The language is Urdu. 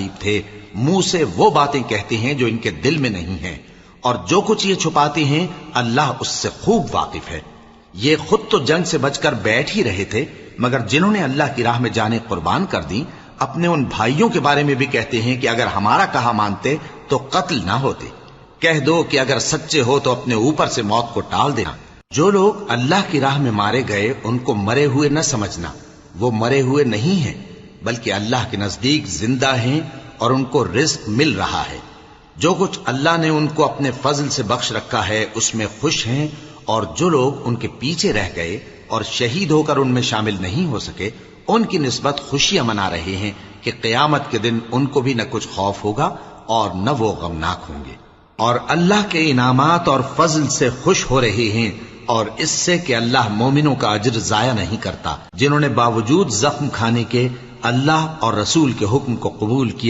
قریب تھے، منہ سے وہ باتیں کہتے ہیں جو ان کے دل میں نہیں ہیں، اور جو کچھ یہ چھپاتے ہیں اللہ اس سے خوب واقف ہے۔ یہ خود تو جنگ سے بچ کر بیٹھ ہی رہے تھے، مگر جنہوں نے اللہ کی راہ میں جانیں قربان کر دیں اپنے ان بھائیوں کے بارے میں بھی کہتے ہیں کہ اگر ہمارا کہا مانتے تو قتل نہ ہوتے۔ کہہ دو کہ اگر سچے ہو تو اپنے اوپر سے موت کو ٹال دینا۔ جو لوگ اللہ کی راہ میں مارے گئے ان کو مرے ہوئے نہ سمجھنا، وہ مرے ہوئے نہیں ہیں بلکہ اللہ کے نزدیک زندہ ہیں اور ان کو رزق مل رہا ہے۔ جو کچھ اللہ نے ان کو اپنے فضل سے بخش رکھا ہے اس میں خوش ہیں، اور جو لوگ ان کے پیچھے رہ گئے اور شہید ہو کر ان میں شامل نہیں ہو سکے ان کی نسبت خوشیاں منا رہے ہیں کہ قیامت کے دن ان کو بھی نہ کچھ خوف ہوگا اور نہ وہ غمناک ہوں گے، اور اللہ کے انعامات اور فضل سے خوش ہو رہے ہیں، اور اس سے کہ اللہ مومنوں کا اجر ضائع نہیں کرتا جنہوں نے باوجود زخم کھانے کے اللہ اور رسول کے حکم کو قبول کیا۔